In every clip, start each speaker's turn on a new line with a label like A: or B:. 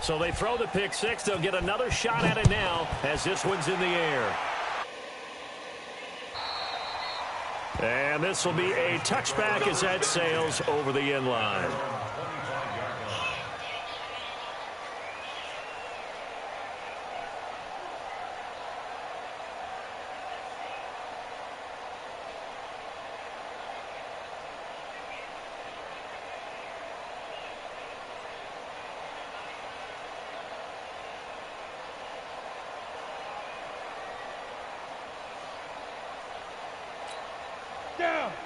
A: So they throw the pick six. They'll get another shot at it now as this one's in the air. And this will be a touchback as that sails over the end line.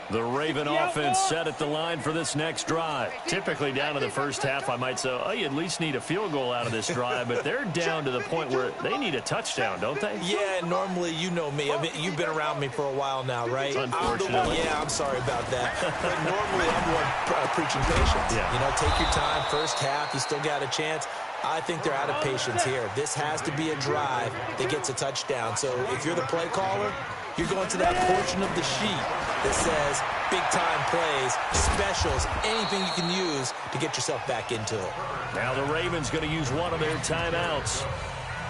A: The Raven offense set at the line for this next drive. Typically down to the first half, I might say, oh, you at least need a field goal out of this drive, but they're down to the point where they need a touchdown, don't they?
B: Yeah, normally, you know me. I mean, you've been around me for a while now, right?
A: Unfortunately.
B: I'm sorry about that. But normally, I'm one preaching patience.
A: Yeah.
B: You know, take your time. First half, you still got a chance. I think they're out of patience here. This has to be a drive that gets a touchdown. So if you're the play caller, you're going to that portion of the sheet that says big-time plays, specials, anything you can use to get yourself back into it.
A: Now the Ravens going to use one of their timeouts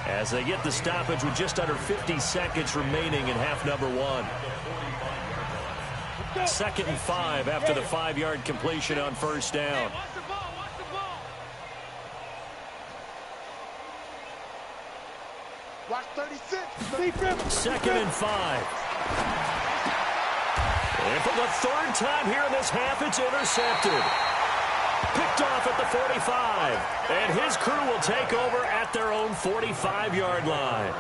A: as they get the stoppage with just under 50 seconds remaining in half number one. 2nd and 5 after the 5-yard completion on first down.
C: Watch 36.
A: 2nd and 5. And for the third time here in this half, it's intercepted. Picked off at the 45. And his crew will take over at their own 45-yard line.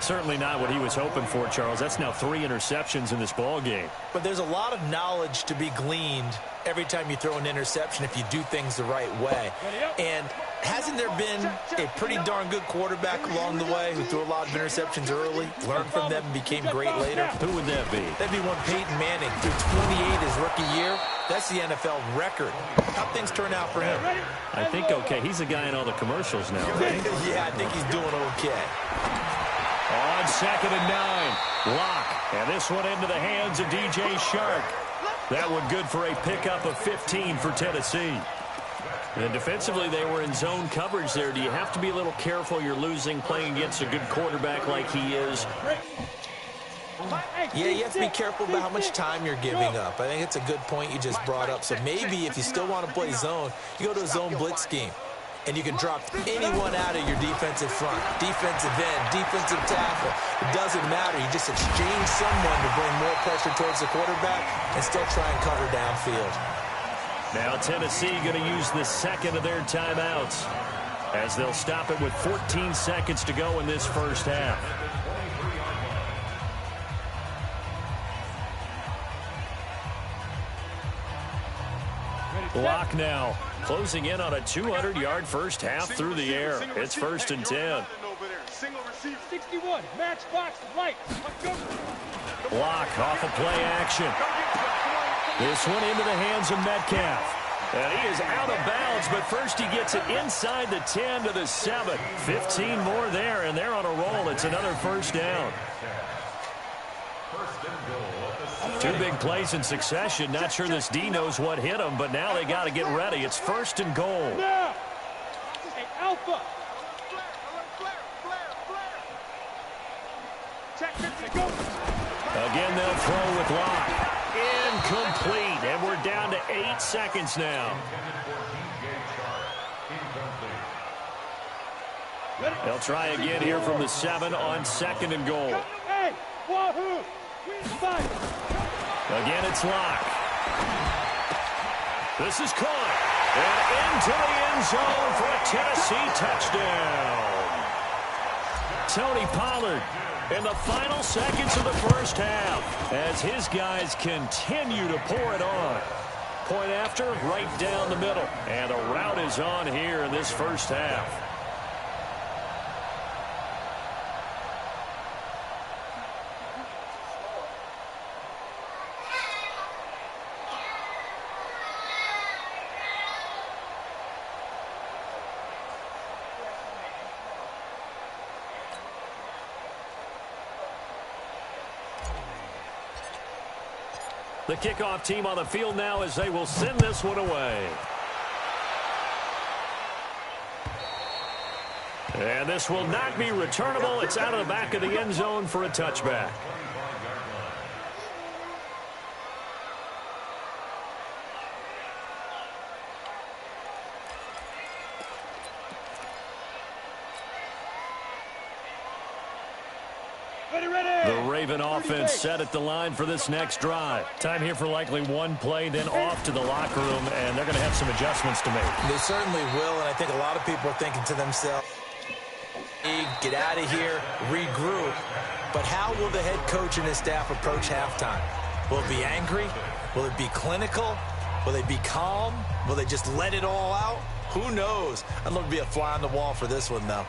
A: Certainly not what he was hoping for, Charles. That's now 3 interceptions in this ball game.
B: But there's a lot of knowledge to be gleaned every time you throw an interception if you do things the right way. And hasn't there been a pretty darn good quarterback along the way who threw a lot of interceptions early, learned from them, and became great later?
A: Who would that be?
B: That'd be one Peyton Manning. Threw 28 his rookie year. That's the NFL record. How things turn out for him?
A: I think okay. He's a guy in all the commercials now, right?
B: Yeah, I think he's doing okay.
A: On 2nd and 9, Locke. And this one into the hands of DJ Shark. That one good for a pickup of 15 for Tennessee. And defensively, they were in zone coverage there. Do you have to be a little careful you're losing playing against a good quarterback like he is?
B: Yeah, you have to be careful about how much time you're giving up. I think it's a good point you just brought up. So maybe if you still want to play zone, you go to a zone blitz scheme. And you can drop anyone out of your defensive front, defensive end, defensive tackle. It doesn't matter. You just exchange someone to bring more pressure towards the quarterback and still try and cover downfield.
A: Now Tennessee going to use the second of their timeouts as they'll stop it with 14 seconds to go in this first half. Block now. Closing in on a 200-yard first half through the air. It's 1st and 10.
C: 61, match box, light.
A: Block off of play action. This one into the hands of Metcalf. And he is out of bounds, but first he gets it inside the 10 to the 7. 15 more there, and they're on a roll. It's another first down. 2 big plays in succession. Not sure this D knows what hit him, but now they got to get ready. It's 1st and goal.
C: Now, hey, Alpha.
A: Again, they'll throw with Locke. Incomplete, and we're down to 8 seconds now. They'll try again here from the 7 on 2nd and goal.
C: Hey, Wahoo!
A: Again, it's Locke. This is caught. And into the end zone for a Tennessee touchdown. Tony Pollard in the final seconds of the first half as his guys continue to pour it on. Point after, right down the middle. And the route is on here in this first half. The kickoff team on the field now as they will send this one away. And this will not be returnable. It's out of the back of the end zone for a touchback. The Raven offense set at the line for this next drive. Time here for likely one play, then off to the locker room, and they're going to have some adjustments to make.
B: They certainly will, and I think a lot of people are thinking to themselves, get out of here, regroup. But how will the head coach and his staff approach halftime? Will it be angry? Will it be clinical? Will they be calm? Will they just let it all out? Who knows? I'd love to be a fly on the wall for this one, though.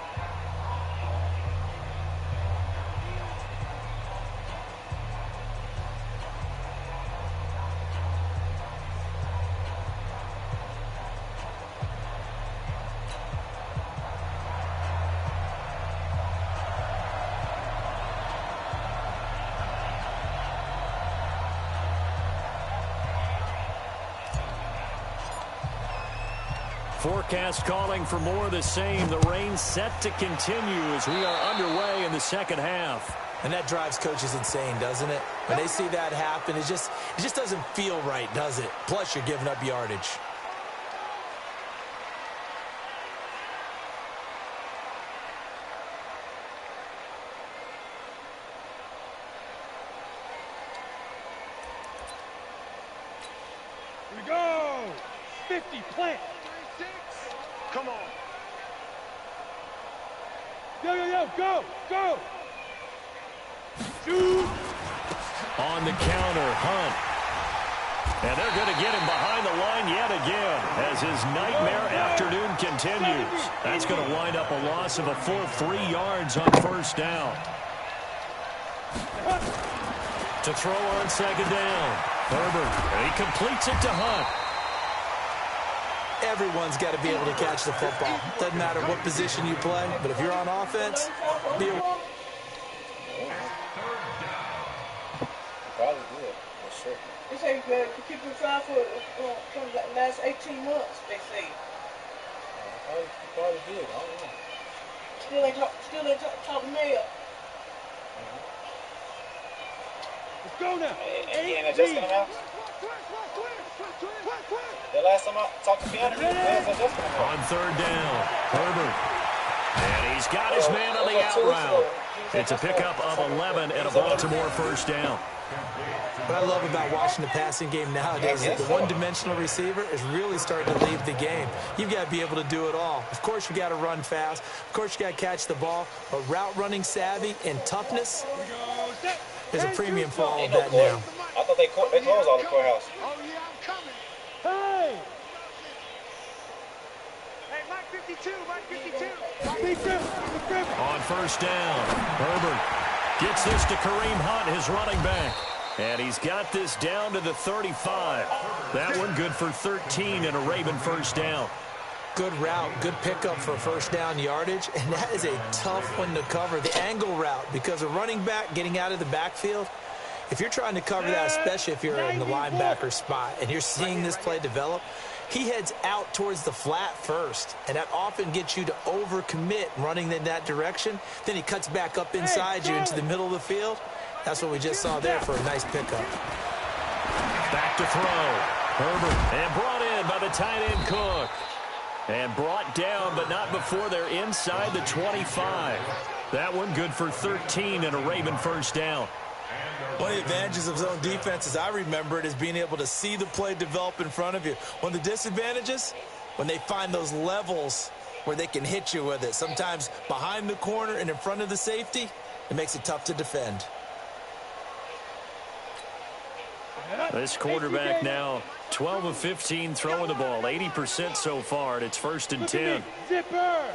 A: Forecast calling for more of the same. The rain set to continue as we are underway in the second half.
B: And that drives coaches insane, doesn't it? When they see that happen, it just doesn't feel right, does it? Plus, you're giving up yardage.
C: Here we go. 50 plant.
D: Come on.
C: Yo, go, go. Shoot.
A: On the counter, Hunt. And they're going to get him behind the line yet again as his nightmare afternoon continues. That's going to wind up a loss of a full 3 yards on first down. To throw on second down. Herbert, and he completes it to Hunt.
B: Everyone's got to be able to catch the football. Doesn't matter what position you play, but if you're on offense, be a...
E: Probably good, for sure. They say you better keep him trying for the last 18 months, they say. Probably good, I don't know. Still ain't talk me up.
C: Let's go now.
E: And adjusting him out. The last time I talked to Fiona,
A: on third down, Herbert. And he's got his man on the out route. It's a pickup of 11 and a Baltimore first down.
B: What I love about watching the passing game nowadays is that the one-dimensional receiver is really starting to leave the game. You've got to be able to do it all. Of course, you got to run fast. Of course, you got to catch the ball. But route running savvy and toughness is a premium for all of that now.
E: I thought they closed all the courthouse.
C: Hey!
D: Hey, Mike 52, Mike 52.
A: On first down, Herbert gets this to Kareem Hunt, his running back. And he's got this down to the 35. That one good for 13 and a Raven first down.
B: Good route, good pickup for first down yardage, and that is a tough one to cover. The angle route, because a running back getting out of the backfield, if you're trying to cover that, especially if you're in the linebacker spot and you're seeing this play develop, he heads out towards the flat first, and that often gets you to overcommit running in that direction. Then he cuts back up inside you into the middle of the field. That's what we just saw there for a nice pickup.
A: Back to throw. Herbert, and brought in by the tight end Cook. And brought down, but not before they're inside the 25. That one good for 13 and a Raven first down.
B: One of the advantages of zone defense, as I remember it, is being able to see the play develop in front of you. One of the disadvantages, when they find those levels where they can hit you with it. Sometimes behind the corner and in front of the safety, it makes it tough to defend.
A: This quarterback now 12 of 15 throwing the ball, 80% so far, and it's first and 10.
C: Zipper!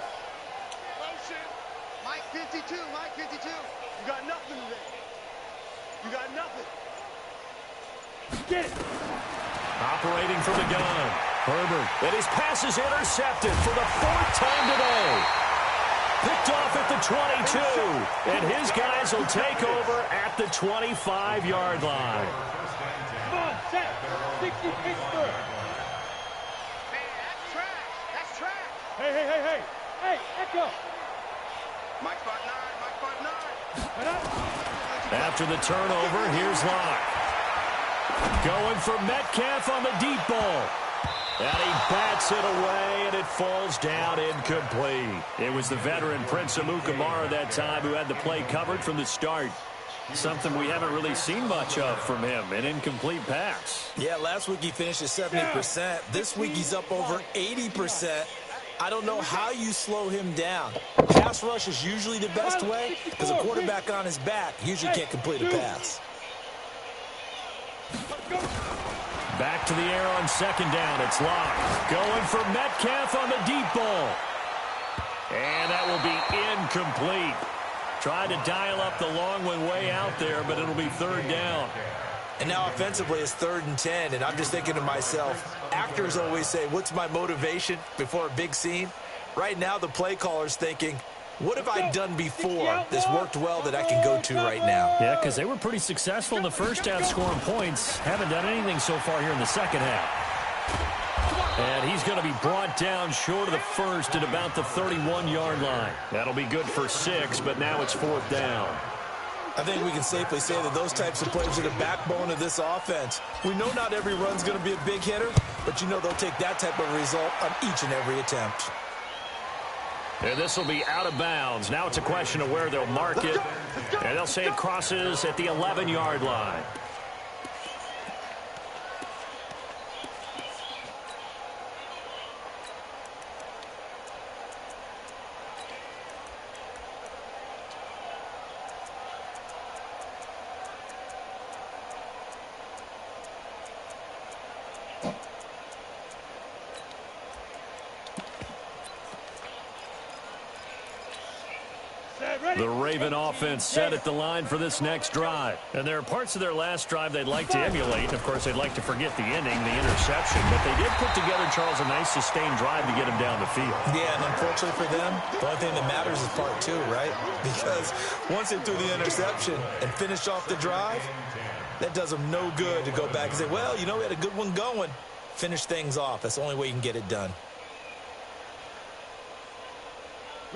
D: Mike 52, Mike 52. You got nothing today. You got nothing.
C: Get it!
A: Operating from the gun, Herbert. And his pass is intercepted for the 4th time today. Picked off at the 22, and his guys will take over at the 25-yard line.
C: Come on, set! 60 Pittsburgh!
D: Man, that's trash. That's trash.
C: Hey! Hey, Echo!
D: Mike 5'9", Mike 5'9".
A: After the turnover, here's Locke. Going for Metcalf on the deep ball. And he bats it away, and it falls down incomplete. It was the veteran Prince Amukamara that time who had the play covered from the start. Something we haven't really seen much of from him, an incomplete pass.
B: Yeah, last week he finished at 70%. This week he's up over 80%. I don't know how you slow him down. Pass rush is usually the best way because a quarterback on his back usually can't complete a pass.
A: Back to the air on second down. It's Locke. Going for Metcalf on the deep ball. And that will be incomplete. Tried to dial up the long one way out there, but it'll be third down.
B: And now offensively it's 3rd and 10, and I'm just thinking to myself, actors always say, what's my motivation before a big scene? Right now the play caller's thinking, what have I done before that's worked well that I can go to right now?
A: Yeah, because they were pretty successful in the first half scoring points. Haven't done anything so far here in the second half. And he's going to be brought down short of the first at about the 31-yard line. That'll be good for 6, but now it's 4th down.
B: I think we can safely say that those types of plays are the backbone of this offense. We know not every run's going to be a big hitter, but you know they'll take that type of result on each and every attempt.
A: And this will be out of bounds. Now it's a question of where they'll mark it. And they'll say it crosses at the 11-yard line. The Raven offense set at the line for this next drive. And there are parts of their last drive they'd like to emulate. Of course, they'd like to forget the inning, the interception. But they did put together, Charles, a nice sustained drive to get him down the field.
B: Yeah, and unfortunately for them, the only thing that matters is part 2, right? Because once they threw the interception and finished off the drive, that does them no good to go back and say, well, you know, we had a good one going. Finish things off. That's the only way you can get it done.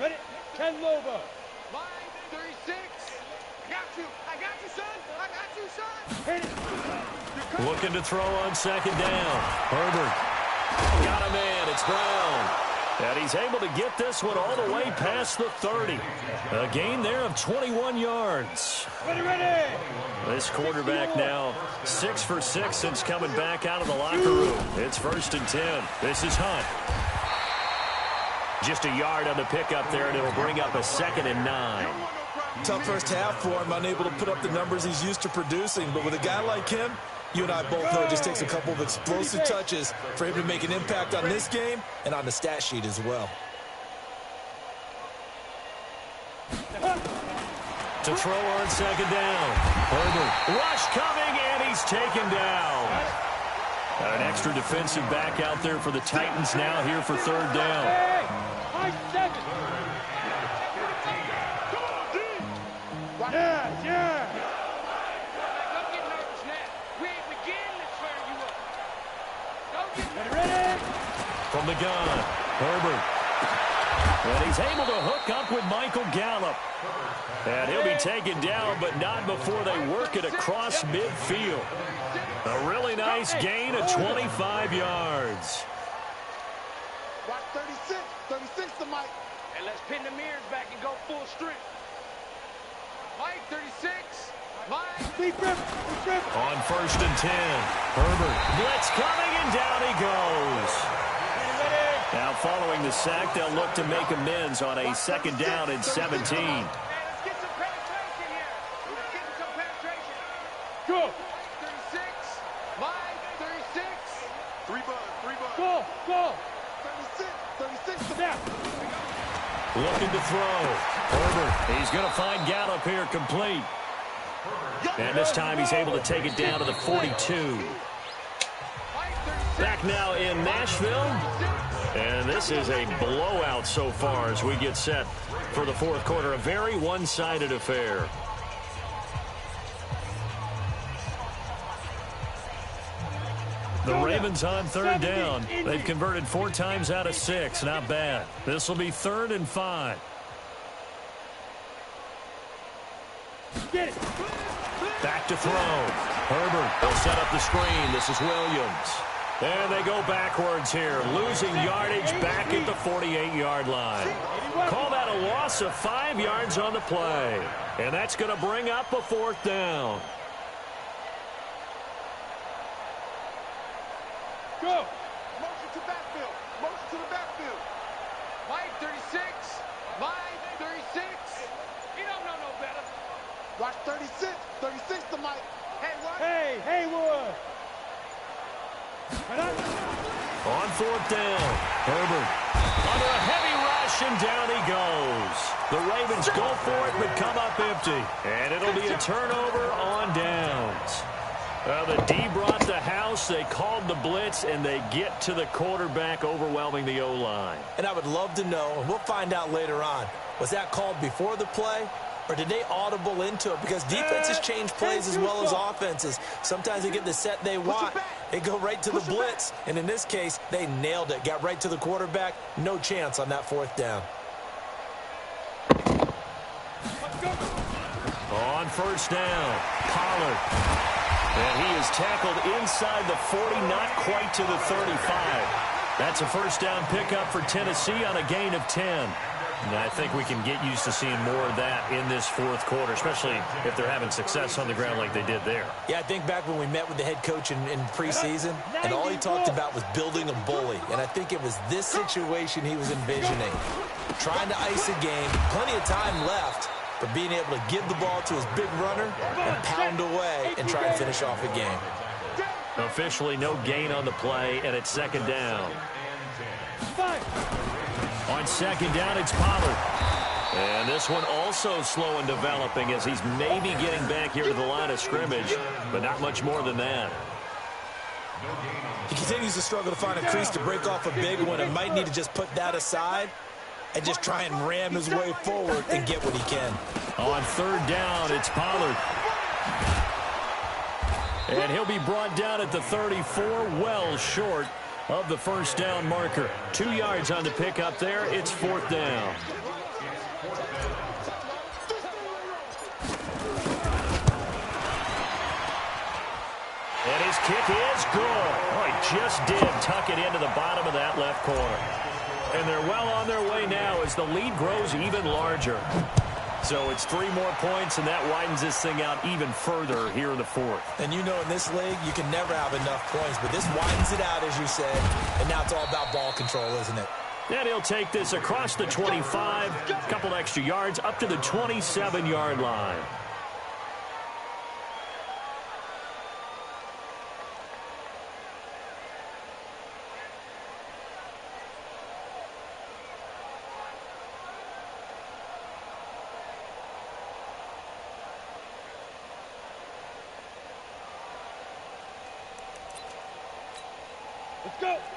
C: Ready? Ken Lobo.
D: Line 36. I got you, son. I got you, son.
C: Hit it.
A: Looking to throw on second down. Herbert. Got a man. It's Brown. And he's able to get this one all the way past the 30. A gain there of 21 yards.
C: Ready.
A: This quarterback now 6 for 6 since coming back out of the locker room. It's 1st and 10. This is Hunt. Just a yard on the pickup there, and it'll bring up a 2nd and 9.
B: Tough first half for him, unable to put up the numbers he's used to producing. But with a guy like him, you and I both know it just takes a couple of explosive touches for him to make an impact on this game and on the stat sheet as well.
A: To throw on second down. Herbert. Rush coming, and he's taken down. An extra defensive back out there for the Titans now here for 3rd down.
C: Yeah. Ready.
A: From the gun, Herbert. And he's able to hook up with Michael Gallup. And he'll be taken down, but not before they work it across midfield. A really nice gain of 25 yards.
D: Watch 36 to Mike.
C: And let's pin the mirrors back and go full strength.
D: Mike 36. Mike.
C: Deep grip.
A: On 1st and 10, Herbert. Blitz coming, and down he goes. Now following the sack, they'll look to make amends on a 2nd down and 17.
D: Let's get some penetration here. Let's get some penetration.
C: Go.
D: 36. Mike 36. 3 bucks.
C: Go.
D: 36.
C: Down.
A: Looking to throw. Herbert. He's going to find Gallup here complete. And this time he's able to take it down to the 42. Back now in Nashville. And this is a blowout so far as we get set for the 4th quarter. A very one-sided affair. The Ravens on 3rd down. They've converted 4 times out of 6. Not bad. This will be 3rd and 5.
C: Get it.
A: Back to throw. Herbert will set up the screen. This is Williams. And they go backwards here, losing yardage back at the 48-yard line. Call that a loss of 5 yards on the play. And that's going to bring up a 4th down.
C: Go.
D: Motion to backfield. Motion to the backfield. Mike, 36. Mike, 36. You don't know no better. Watch 36. 36 to Mike. Hey, what?
C: Hey, Haywood.
A: On 4th down, Herbert under a heavy rush, and down he goes. The Ravens go for it, but come up empty. And it'll be a turnover on downs. The D brought the house. They called the blitz, and they get to the quarterback, overwhelming the O-line.
B: And I would love to know, and we'll find out later on, was that called before the play, or did they audible into it? Because defenses change plays as well as offenses. Sometimes they get the set they want. They go right to the blitz. And in this case, they nailed it. Got right to the quarterback. No chance on that 4th down.
A: On 1st down, Pollard. And he is tackled inside the 40, not quite to the 35. That's a 1st down pickup for Tennessee on a gain of 10. And I think we can get used to seeing more of that in this 4th quarter, especially if they're having success on the ground like they did there.
B: Yeah, I think back when we met with the head coach in preseason, and all he talked about was building a bully. And I think it was this situation he was envisioning. Trying to ice a game, plenty of time left, but being able to give the ball to his big runner and pound away and try and finish off a game.
A: Officially no gain on the play, and it's 2nd down. On 2nd down, it's Pollard. And this one also slow in developing as he's maybe getting back here to the line of scrimmage, but not much more than that.
B: He continues to struggle to find a crease to break off a big one, and might need to just put that aside and just try and ram his way forward and get what he can.
A: On 3rd down, it's Pollard. And he'll be brought down at the 34, well short of the 1st down marker. 2 yards on the pickup there. It's 4th down. And his kick is good. Oh, he just did tuck it into the bottom of that left corner. And they're well on their way now as the lead grows even larger. So it's 3 more points, and that widens this thing out even further here in the 4th.
B: And you know, in this league, you can never have enough points, but this widens it out, as you said, and now it's all about ball control, isn't it?
A: And he'll take this across the 25, a couple extra yards, up to the 27-yard line.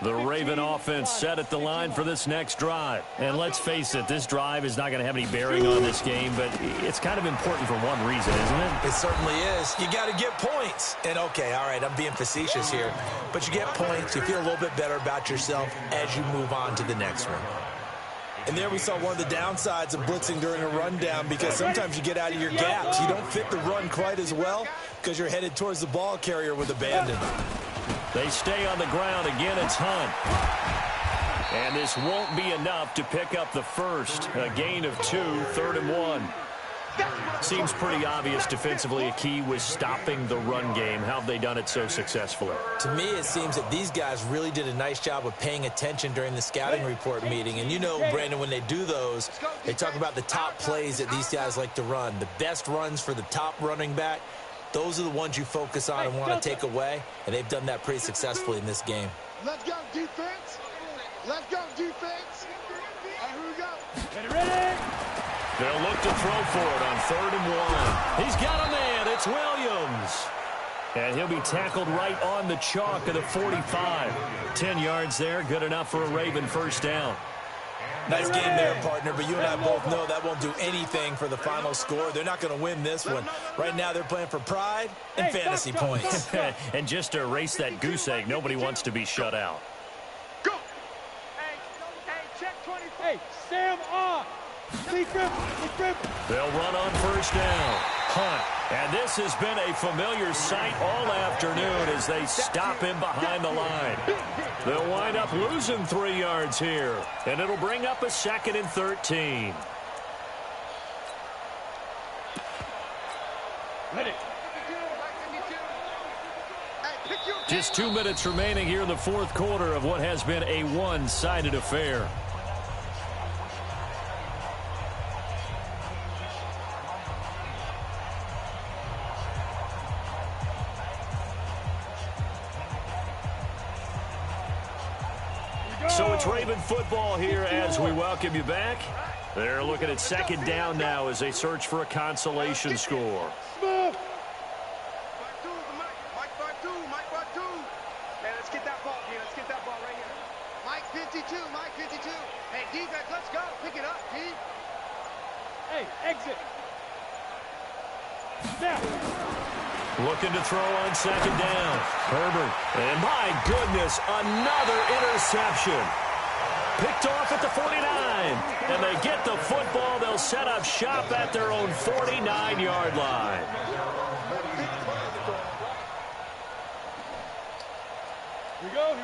A: The Raven offense set at the line for this next drive. And let's face it, this drive is not going to have any bearing on this game, but it's kind of important for one reason, isn't it?
B: It certainly is. You got to get points. And, okay, all right, I'm being facetious here, but you get points, you feel a little bit better about yourself as you move on to the next one. And there we saw one of the downsides of blitzing during a rundown, because sometimes you get out of your gaps. You don't fit the run quite as well because you're headed towards the ball carrier with abandon.
A: They stay on the ground. Again, it's Hunt. And this won't be enough to pick up the first. A gain of 2, 3rd and 1. Seems pretty obvious defensively a key was stopping the run game. How have they done it so successfully?
B: To me, it seems that these guys really did a nice job of paying attention during the scouting report meeting. And you know, Brandon, when they do those, they talk about the top plays that these guys like to run. The best runs for the top running back. Those are the ones you focus on and want to take away, and they've done that pretty successfully in this game.
D: Let's go, defense. Let's go, defense. All right, here we go.
C: Get ready.
A: They'll look to throw for it on 3rd and 1. He's got a man. It's Williams. And he'll be tackled right on the chalk of the 45. 10 yards there, good enough for a Raven 1st down.
B: Nice game there, partner, but you and I both know that won't do anything for the final score. They're not going to win this one. Right now, they're playing for pride and fantasy points.
A: And just to erase that goose egg, nobody wants to be shut out.
D: Go. Hey, check 20.
C: Hey, Sam off.
A: They'll run on 1st down. punt. And this has been a familiar sight all afternoon as they stop him behind the line. They'll wind up losing 3 yards here, and it'll bring up a 2nd and 13. Just 2 minutes remaining here in the 4th quarter of what has been a one-sided affair. So it's Raven football here as we welcome you back. They're looking at 2nd down now as they search for a consolation score.
C: Exit. Snap.
A: Looking to throw on 2nd down. Herbert. And my goodness, another interception. Picked off at the 49. And they get the football. They'll set up shop at their own 49-yard line.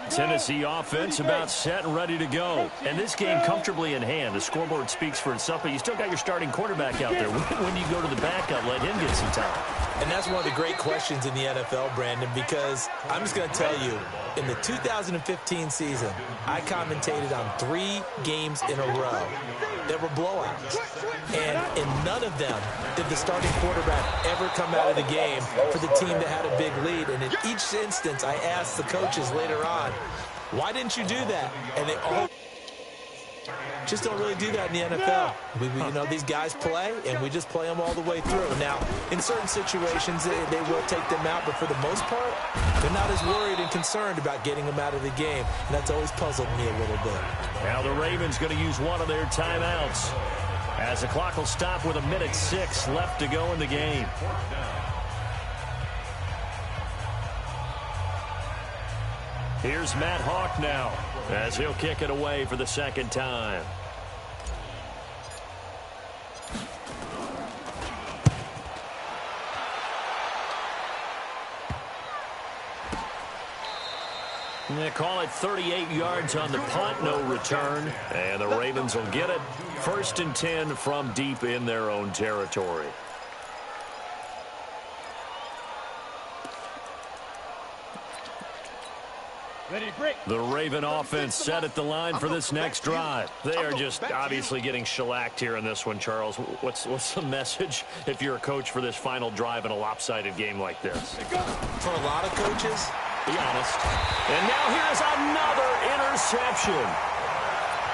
A: Tennessee offense about set and ready to go. And this game comfortably in hand. The scoreboard speaks for itself, but you still got your starting quarterback out there. When you go to the backup, let him get some time.
B: And that's one of the great questions in the NFL, Brandon, because I'm just going to tell you, in the 2015 season, I commentated on 3 games in a row that were blowouts. And in none of them did the starting quarterback ever come out of the game for the team that had a big lead. And in each instance, I asked the coaches later on, why didn't you do that? And they all just don't really do that in the NFL. You know, these guys play, and we just play them all the way through. Now, in certain situations, they will take them out, but for the most part, they're not as worried and concerned about getting them out of the game, and that's always puzzled me a little bit.
A: Now the Ravens going to use one of their timeouts as the clock will stop with 1:06 left to go in the game. Here's Matt Hawk now as he'll kick it away for the 2nd time. They call it 38 yards on the punt, no return. And the Ravens will get it 1st and 10 from deep in their own territory. The Raven offense set at the line for this next drive. They are just obviously getting shellacked here in this one, Charles. What's the message if you're a coach for this final drive in a lopsided game like this?
B: For a lot of coaches,
A: be honest. And now here's another interception.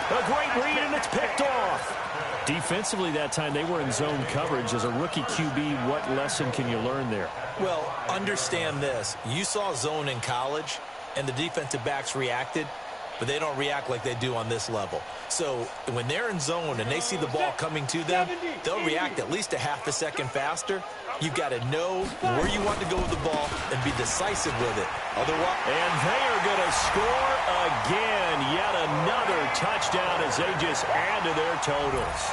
A: A great read, and it's picked off. Defensively that time, they were in zone coverage. As a rookie QB, what lesson can you learn there?
B: Well, understand this. You saw zone in college, and the defensive backs reacted, but they don't react like they do on this level. So when they're in zone and they see the ball coming to them, they'll react at least a half a second faster. You've got to know where you want to go with the ball and be decisive with it. Otherwise,
A: and they are going to score again. Yet another touchdown as they just add to their totals.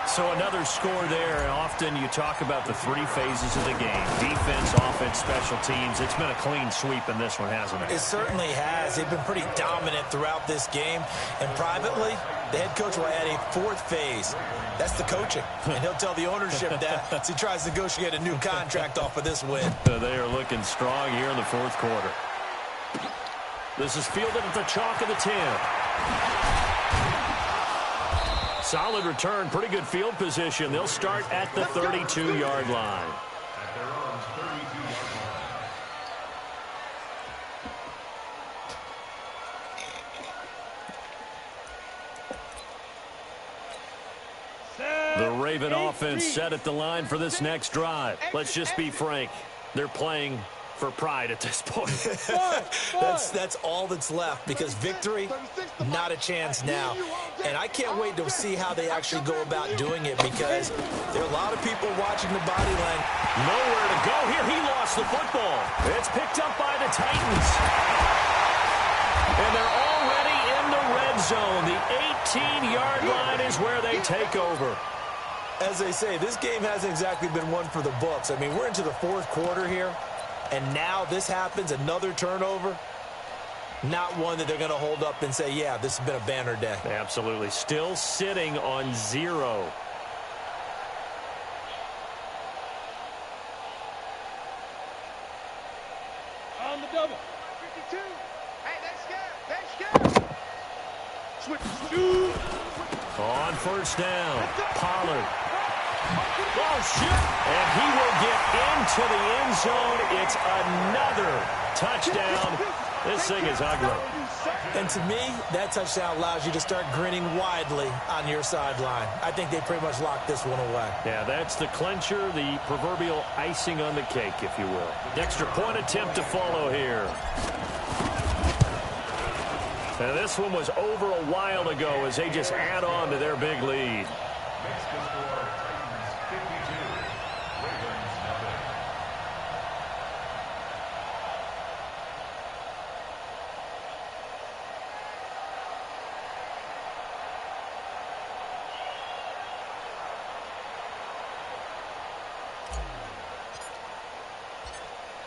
A: So another score there. Often you talk about the 3 phases of the game. Defense, offense, special teams. It's been a clean sweep in this one, hasn't it?
B: It certainly has. They've been pretty dominant throughout this game. And privately, the head coach will add a 4th phase. That's the coaching. And he'll tell the ownership that as he tries to negotiate a new contract off of this win.
A: They are looking strong here in the 4th quarter. This is fielded at the chalk of the 10. Solid return, pretty good field position. They'll start at the 32-yard line. The Raven offense set at the line for this next drive. Let's just be frank. They're playing for pride at this point.
B: That's all that's left, because victory, not a chance now. And I can't wait to see how they actually go about doing it, because there are a lot of people watching the body line.
A: Nowhere to go here. He lost the football. It's picked up by the Titans. And they're already in the red zone. The 18-yard line is where they take over.
B: As they say, this game hasn't exactly been one for the books. I mean, we're into the fourth quarter here, and now this happens, another turnover. Not one that they're going to hold up and say, yeah, this has been a banner day.
A: Absolutely. Still sitting on 0.
C: On the double.
D: 52. Hey, let's go. Switch. Shoot.
A: On first down, Pollard. Oh, shit. And he will get into the end zone. It's another touchdown. This thing is ugly.
B: And to me, that touchdown allows you to start grinning widely on your sideline. I think they pretty much locked this one away.
A: Yeah, that's the clincher, the proverbial icing on the cake, if you will. Extra point attempt to follow here. And this one was over a while ago as they just add on to their big lead.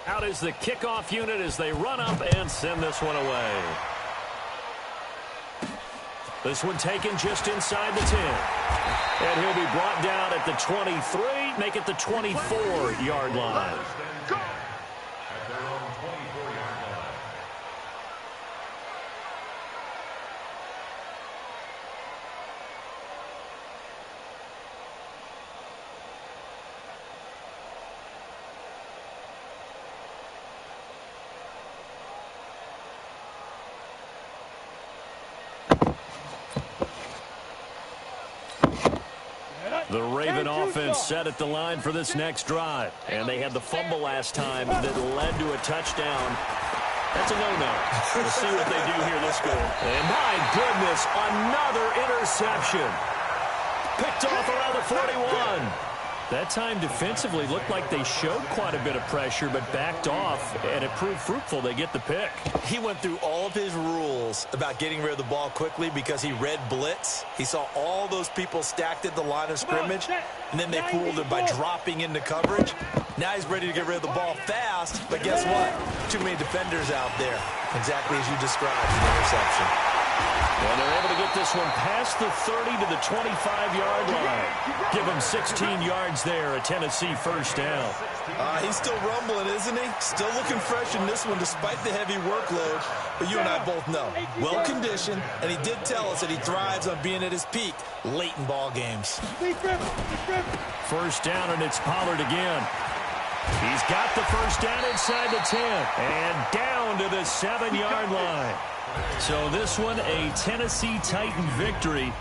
A: Out is the kickoff unit as they run up and send this one away. This one taken just inside the 10. And he'll be brought down at the 23, make it the 24-yard line. The Raven offense set at the line for this next drive. And they had the fumble last time that led to a touchdown. That's a no-no. We'll see what they do here this game. And my goodness, another interception. Picked off around the 41. That time defensively looked like they showed quite a bit of pressure but backed off, and it proved fruitful. They get the pick.
B: He went through all of his rules about getting rid of the ball quickly because he read blitz. He saw all those people stacked at the line of scrimmage, and then they fooled him by dropping into coverage. Now he's ready to get rid of the ball fast, but guess what? Too many defenders out there, exactly as you described in the interception.
A: And they're able to get this one past the 30 to the 25-yard line. Give him 16 yards there, a Tennessee first down.
B: He's still rumbling, isn't he? Still looking fresh in this one despite the heavy workload. But you and I both know, well-conditioned, and he did tell us that he thrives on being at his peak late in ball games.
A: First down, and it's Pollard again. He's got the first down inside the 10 and down to the 7-yard line. So this one, a Tennessee Titan victory.